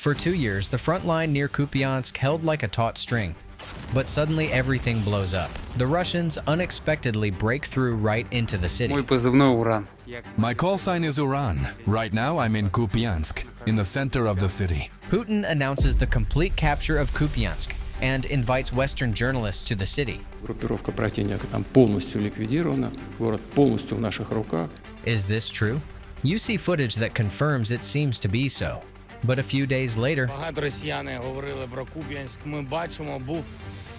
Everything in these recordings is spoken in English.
For 2 years, the front line near Kupiansk held like a taut string. But suddenly everything blows up. The Russians unexpectedly break through right into the city. My call sign is Uran. Right now I'm in Kupiansk, in the center of the city. Putin announces the complete capture of Kupiansk and invites Western journalists to the city. Is this true? You see footage that confirms it seems to be so. But a few days later,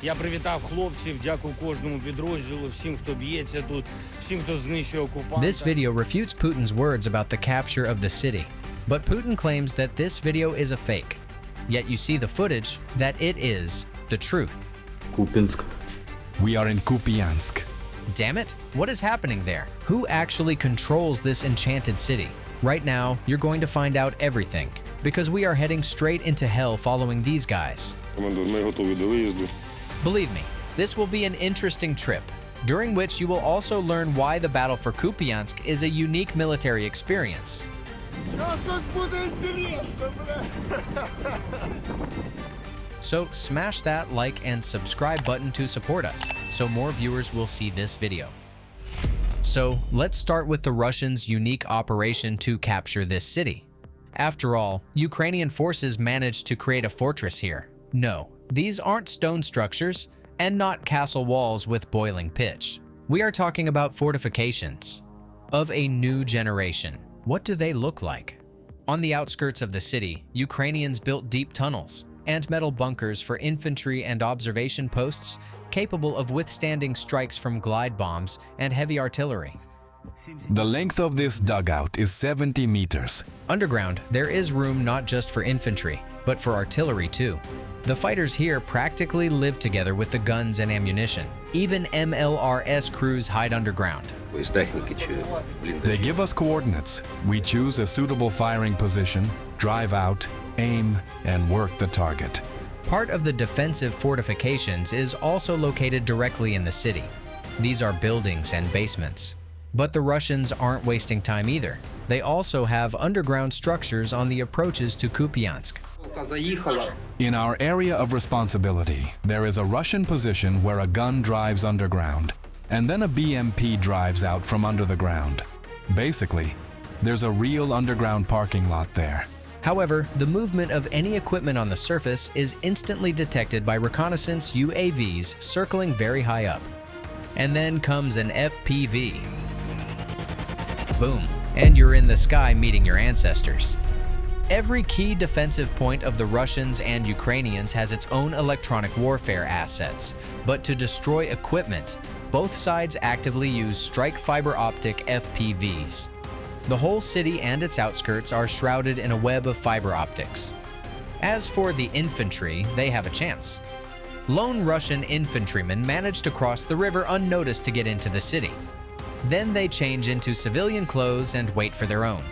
Я привітав хлопців, дякую кожному підрозділу, всім, хто б'ється тут, всім, хто знищує окупанта. This video refutes Putin's words about the capture of the city. But Putin claims that this video is a fake. Yet you see the footage that it is the truth. Kupiansk. We are in Kupiansk. Damn it, what is happening there? Who actually controls this enchanted city? Right now, you're going to find out everything, because we are heading straight into hell following these guys. Believe me, this will be an interesting trip, during which you will also learn why the battle for Kupiansk is a unique military experience. So smash that like and subscribe button to support us, so more viewers will see this video. So let's start with the Russians' unique operation to capture this city. After all, Ukrainian forces managed to create a fortress here. No, these aren't stone structures and not castle walls with boiling pitch. We are talking about fortifications of a new generation. What do they look like? On the outskirts of the city, Ukrainians built deep tunnels and metal bunkers for infantry and observation posts capable of withstanding strikes from glide bombs and heavy artillery. The length of this dugout is 70 meters. Underground, there is room not just for infantry, but for artillery too. The fighters here practically live together with the guns and ammunition. Even MLRS crews hide underground. They give us coordinates. We choose a suitable firing position, drive out, aim, and work the target. Part of the defensive fortifications is also located directly in the city. These are buildings and basements. But the Russians aren't wasting time either. They also have underground structures on the approaches to Kupiansk. In our area of responsibility, there is a Russian position where a gun drives underground, and then a BMP drives out from under the ground. Basically, there's a real underground parking lot there. However, the movement of any equipment on the surface is instantly detected by reconnaissance UAVs circling very high up. And then comes an FPV. Boom, and you're in the sky meeting your ancestors. Every key defensive point of the Russians and Ukrainians has its own electronic warfare assets, but to destroy equipment, both sides actively use strike fiber optic FPVs. The whole city and its outskirts are shrouded in a web of fiber optics. As for the infantry, they have a chance. Lone Russian infantrymen manage to cross the river unnoticed to get into the city. Then they change into civilian clothes and wait for their own.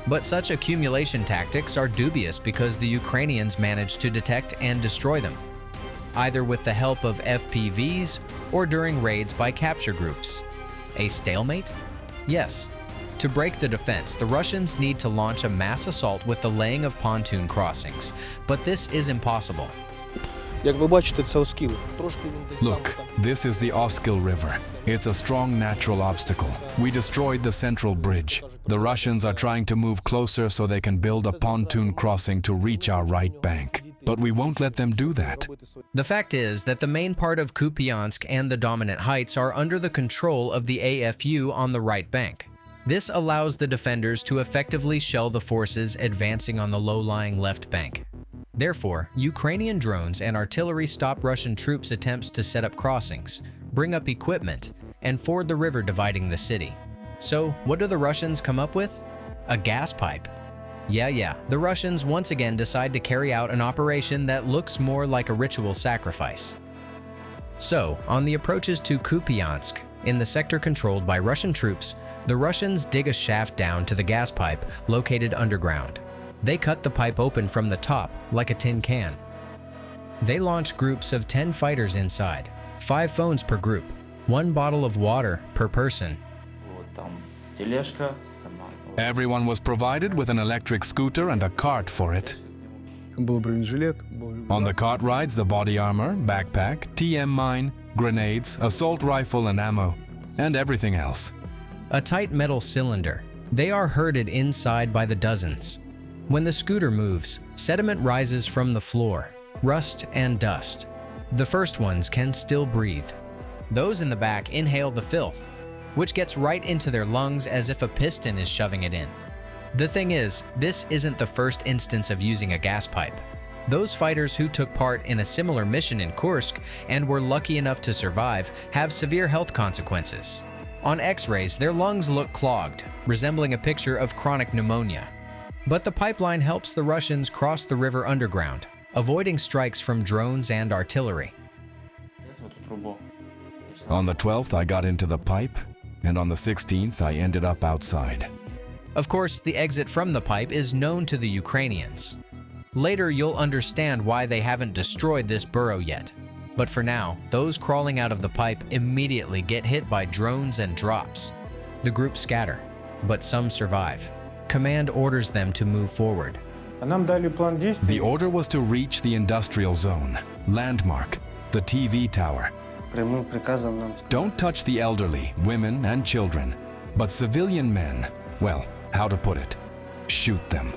But such accumulation tactics are dubious because the Ukrainians manage to detect and destroy them, either with the help of FPVs or during raids by capture groups. A stalemate? Yes. To break the defense, the Russians need to launch a mass assault with the laying of pontoon crossings, but this is impossible. Look, this is the Oskil River. It's a strong natural obstacle. We destroyed the central bridge. The Russians are trying to move closer so they can build a pontoon crossing to reach our right bank. But we won't let them do that. The fact is that the main part of Kupiansk and the dominant heights are under the control of the AFU on the right bank. This allows the defenders to effectively shell the forces advancing on the low-lying left bank. Therefore, Ukrainian drones and artillery stop Russian troops' attempts to set up crossings, bring up equipment, and ford the river dividing the city. So, what do the Russians come up with? A gas pipe. Yeah, the Russians once again decide to carry out an operation that looks more like a ritual sacrifice. So, on the approaches to Kupiansk, in the sector controlled by Russian troops, the Russians dig a shaft down to the gas pipe located underground. They cut the pipe open from the top like a tin can. They launch groups of 10 fighters inside, 5 phones per group, 1 bottle of water per person. Everyone was provided with an electric scooter and a cart for it. был бронежилет, On the cart rides, the body armor, backpack, TM mine, grenades, assault rifle and ammo, and everything else. A tight metal cylinder. They are herded inside by the dozens. When the scooter moves, sediment rises from the floor, rust and dust. The first ones can still breathe. Those in the back inhale the filth, which gets right into their lungs as if a piston is shoving it in. The thing is, this isn't the first instance of using a gas pipe. Those fighters who took part in a similar mission in Kursk and were lucky enough to survive have severe health consequences. On X-rays, their lungs look clogged, resembling a picture of chronic pneumonia. But the pipeline helps the Russians cross the river underground, avoiding strikes from drones and artillery. On the 12th, I got into the pipe, and on the 16th, I ended up outside. Of course, the exit from the pipe is known to the Ukrainians. Later, you'll understand why they haven't destroyed this burrow yet. But for now, those crawling out of the pipe immediately get hit by drones and drops. The group scatter, but some survive. Command orders them to move forward. The order was to reach the industrial zone, landmark, the TV tower. Don't touch the elderly, women and children, but civilian men, well, how to put it, shoot them.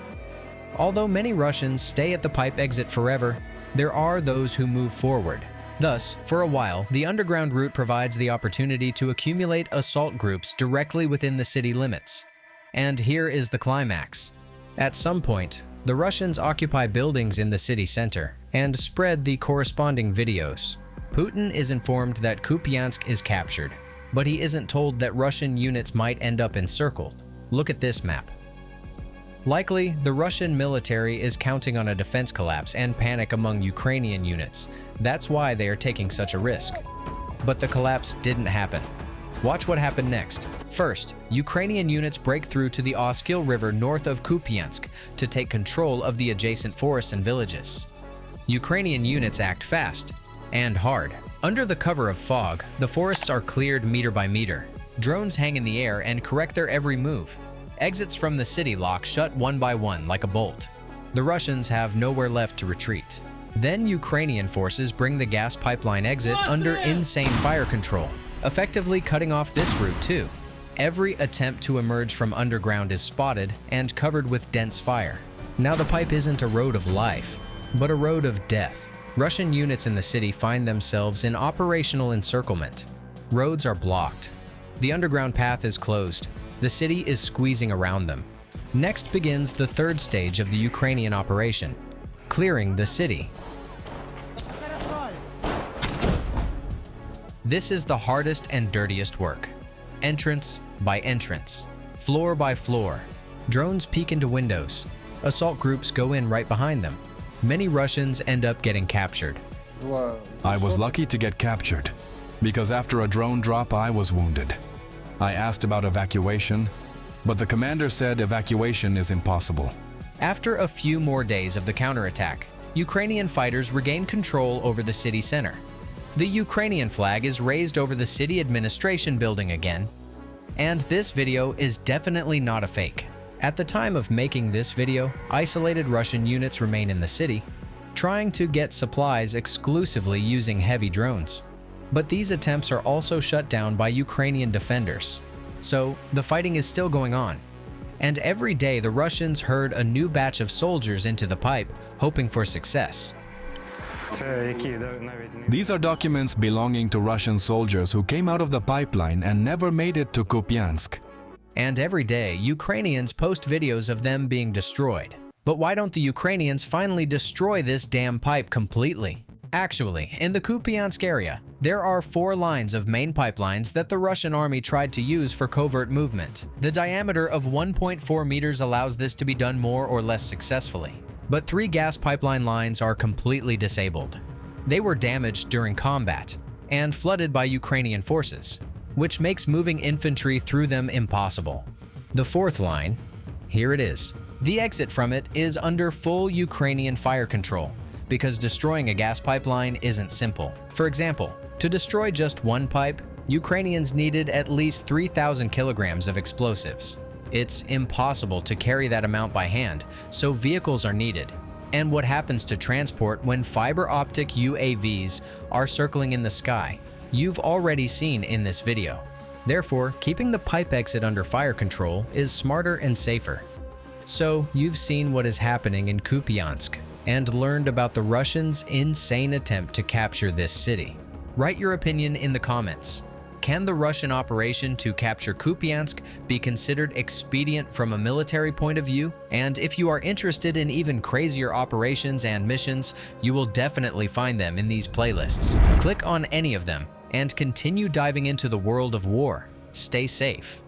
Although many Russians stay at the pipe exit forever, there are those who move forward. Thus, for a while, the underground route provides the opportunity to accumulate assault groups directly within the city limits. And here is the climax. At some point, the Russians occupy buildings in the city center and spread the corresponding videos. Putin is informed that Kupiansk is captured, but he isn't told that Russian units might end up encircled. Look at this map. Likely, the Russian military is counting on a defense collapse and panic among Ukrainian units. That's why they are taking such a risk. But the collapse didn't happen. Watch what happened next. First, Ukrainian units break through to the Oskil River north of Kupiansk to take control of the adjacent forests and villages. Ukrainian units act fast and hard. Under the cover of fog, the forests are cleared meter by meter. Drones hang in the air and correct their every move. Exits from the city lock shut one by one like a bolt. The Russians have nowhere left to retreat. Then Ukrainian forces bring the gas pipeline exit under insane fire control, effectively cutting off this route too. Every attempt to emerge from underground is spotted and covered with dense fire. Now the pipe isn't a road of life, but a road of death. Russian units in the city find themselves in operational encirclement. Roads are blocked. The underground path is closed. The city is squeezing around them. Next begins the third stage of the Ukrainian operation, clearing the city. This is the hardest and dirtiest work. Entrance by entrance, floor by floor. Drones peek into windows. Assault groups go in right behind them. Many Russians end up getting captured. I was lucky to get captured, because after a drone drop I was wounded. I asked about evacuation, but the commander said evacuation is impossible. After a few more days of the counterattack, Ukrainian fighters regain control over the city center. The Ukrainian flag is raised over the city administration building again. And this video is definitely not a fake. At the time of making this video, isolated Russian units remain in the city, trying to get supplies exclusively using heavy drones. But these attempts are also shut down by Ukrainian defenders. So the fighting is still going on. And every day the Russians herd a new batch of soldiers into the pipe, hoping for success. These are documents belonging to Russian soldiers who came out of the pipeline and never made it to Kupiansk. And every day, Ukrainians post videos of them being destroyed. But why don't the Ukrainians finally destroy this damn pipe completely? Actually, in the Kupiansk area, there are 4 lines of main pipelines that the Russian army tried to use for covert movement. The diameter of 1.4 meters allows this to be done more or less successfully. But 3 gas pipeline lines are completely disabled. They were damaged during combat and flooded by Ukrainian forces, which makes moving infantry through them impossible. The 4th line, here it is. The exit from it is under full Ukrainian fire control, because destroying a gas pipeline isn't simple. For example, to destroy just one pipe, Ukrainians needed at least 3,000 kilograms of explosives. It's impossible to carry that amount by hand, so vehicles are needed. and what happens to transport when fiber optic UAVs are circling in the sky, you've already seen in this video. Therefore, keeping the pipe exit under fire control is smarter and safer. So, you've seen what is happening in Kupiansk and learned about the Russians' insane attempt to capture this city. Write your opinion in the comments. Can the Russian operation to capture Kupiansk be considered expedient from a military point of view? And if you are interested in even crazier operations and missions, you will definitely find them in these playlists. Click on any of them and continue diving into the world of war. Stay safe.